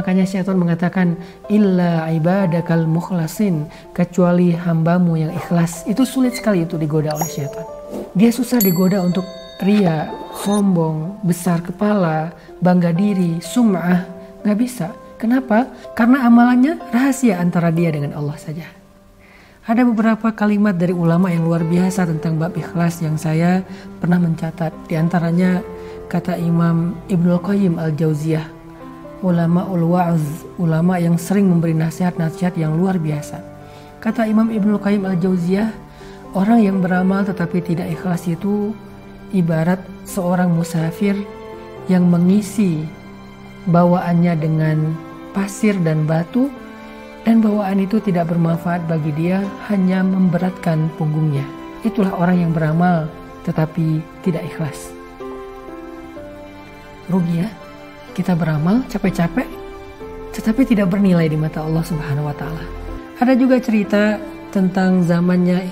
Makanya syaitan mengatakan illa ibadakal mukhlasin, kecuali hambamu yang ikhlas. Itu sulit sekali itu digoda oleh syaitan. Dia susah digoda untuk ria, sombong, besar kepala, bangga diri, sum'ah. Gak bisa. Kenapa? Karena amalannya rahasia antara dia dengan Allah saja. Ada beberapa kalimat dari ulama yang luar biasa tentang bab ikhlas yang saya pernah mencatat. Di antaranya kata Imam Ibnul Qayyim Al-Jauziyah, ulama ul-wa'z, ulama yang sering memberi nasihat-nasihat yang luar biasa. Kata Imam Ibnul Qayyim Al-Jauziyah, orang yang beramal tetapi tidak ikhlas itu ibarat seorang musafir yang mengisi bawaannya dengan pasir dan batu, dan bawaan itu tidak bermanfaat bagi dia, hanya memberatkan punggungnya. Itulah orang yang beramal tetapi tidak ikhlas. Rugi ya, kita beramal capek-capek tetapi tidak bernilai di mata Allah Subhanahu wa taala. Ada juga cerita tentang zamannya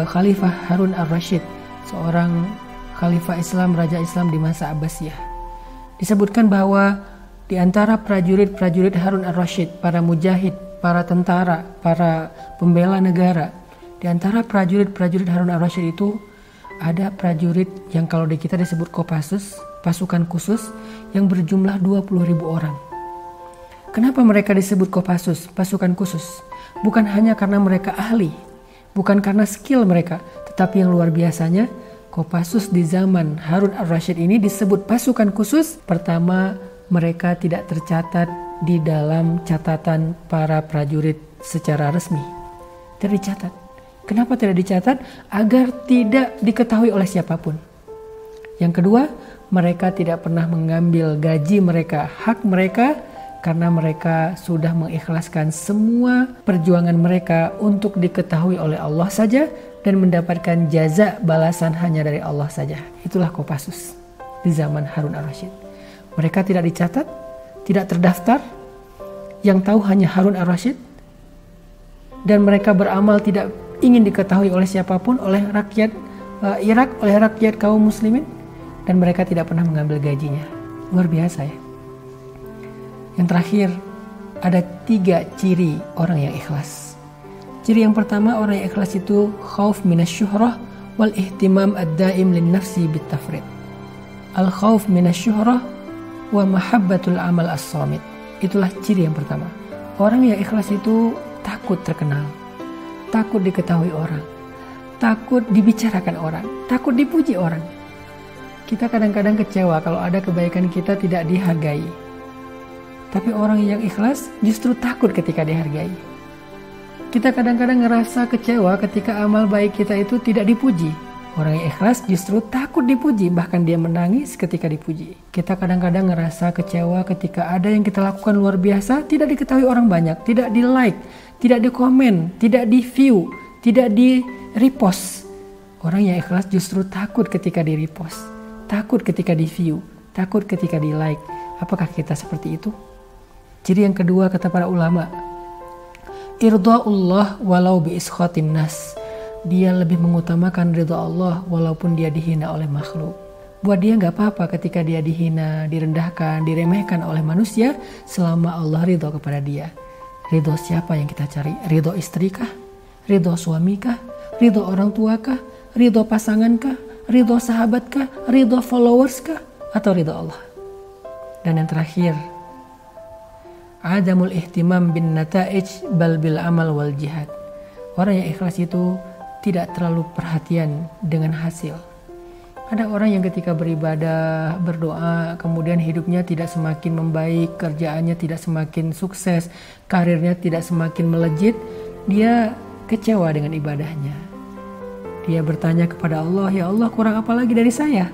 Khalifah Harun Ar-Rasyid, seorang khalifah Islam, raja Islam di masa Abbasiyah. Disebutkan bahwa di antara prajurit-prajurit Harun Ar-Rasyid, para mujahid, para tentara, para pembela negara, di antara prajurit-prajurit Harun Ar-Rasyid itu ada prajurit yang kalau di kita disebut Kopassus, pasukan khusus yang berjumlah 20.000 orang. Kenapa mereka disebut Kopassus, pasukan khusus? Bukan hanya karena mereka ahli, bukan karena skill mereka, tetapi yang luar biasanya Kopassus di zaman Harun Ar-Rasyid ini disebut pasukan khusus. Pertama, mereka tidak tercatat di dalam catatan para prajurit secara resmi. Tidak dicatat. Kenapa tidak dicatat? Agar tidak diketahui oleh siapapun. Yang kedua, mereka tidak pernah mengambil gaji mereka, hak mereka, karena mereka sudah mengikhlaskan semua perjuangan mereka untuk diketahui oleh Allah saja dan mendapatkan jaza balasan hanya dari Allah saja. Itulah Kopassus di zaman Harun Ar-Rasyid. Mereka tidak dicatat, tidak terdaftar, yang tahu hanya Harun Ar-Rasyid, dan mereka beramal tidak ingin diketahui oleh siapapun, oleh rakyat Irak, oleh rakyat kaum muslimin, dan mereka tidak pernah mengambil gajinya. Luar biasa ya. Yang terakhir, ada 3 ciri orang yang ikhlas. Ciri yang pertama, orang yang ikhlas itu khauf minasyuhrah wal ihtimam ad-daim lin nafsi bitafrid. Al khauf minasyuhrah wa mahabbatul amal as-samit. Itulah ciri yang pertama. Orang yang ikhlas itu takut terkenal, takut diketahui orang, takut dibicarakan orang, takut dipuji orang. Kita kadang-kadang kecewa kalau ada kebaikan kita tidak dihargai. Tapi orang yang ikhlas justru takut ketika dihargai. Kita kadang-kadang ngerasa kecewa ketika amal baik kita itu tidak dipuji. Orang yang ikhlas justru takut dipuji, bahkan dia menangis ketika dipuji. Kita kadang-kadang ngerasa kecewa ketika ada yang kita lakukan luar biasa, tidak diketahui orang banyak, tidak di like, tidak di komen, tidak di view, tidak di repost. Orang yang ikhlas justru takut ketika di repost, takut ketika di view, takut ketika di like. Apakah kita seperti itu? Ciri yang kedua kata para ulama, irda'ullah walau bi iskhatin nas. Dia lebih mengutamakan ridha Allah walaupun dia dihina oleh makhluk. Buat dia gak apa-apa ketika dia dihina, direndahkan, diremehkan oleh manusia selama Allah ridha kepada dia. Ridha siapa yang kita cari? Ridha istri kah? Ridha suami kah? Ridha orang tua kah? Ridha pasangan kah? Ridha sahabat kah? Ridha followers kah? Atau ridha Allah? Dan yang terakhir, adamul ihtimam bin nata'ij bal bil amal wal jihad. Orang yang ikhlas itu tidak terlalu perhatian dengan hasil. Ada orang yang ketika beribadah, berdoa, kemudian hidupnya tidak semakin membaik, kerjaannya tidak semakin sukses, karirnya tidak semakin melejit, dia kecewa dengan ibadahnya. Dia bertanya kepada Allah, ya Allah kurang apa lagi dari saya?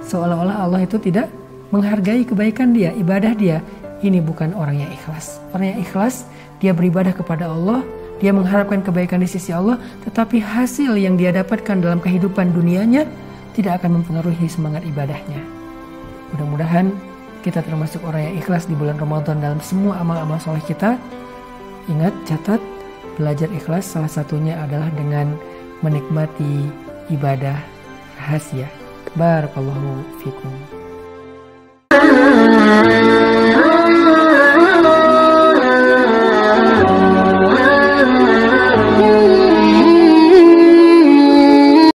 Seolah-olah Allah itu tidak menghargai kebaikan dia, ibadah dia. Ini bukan orang yang ikhlas. Orang yang ikhlas, dia beribadah kepada Allah, dia mengharapkan kebaikan di sisi Allah, tetapi hasil yang dia dapatkan dalam kehidupan dunianya tidak akan mempengaruhi semangat ibadahnya. Mudah-mudahan kita termasuk orang yang ikhlas di bulan Ramadan dalam semua amal-amal soleh kita. Ingat, catat, belajar ikhlas salah satunya adalah dengan menikmati ibadah rahasia. Barakallahu fikum.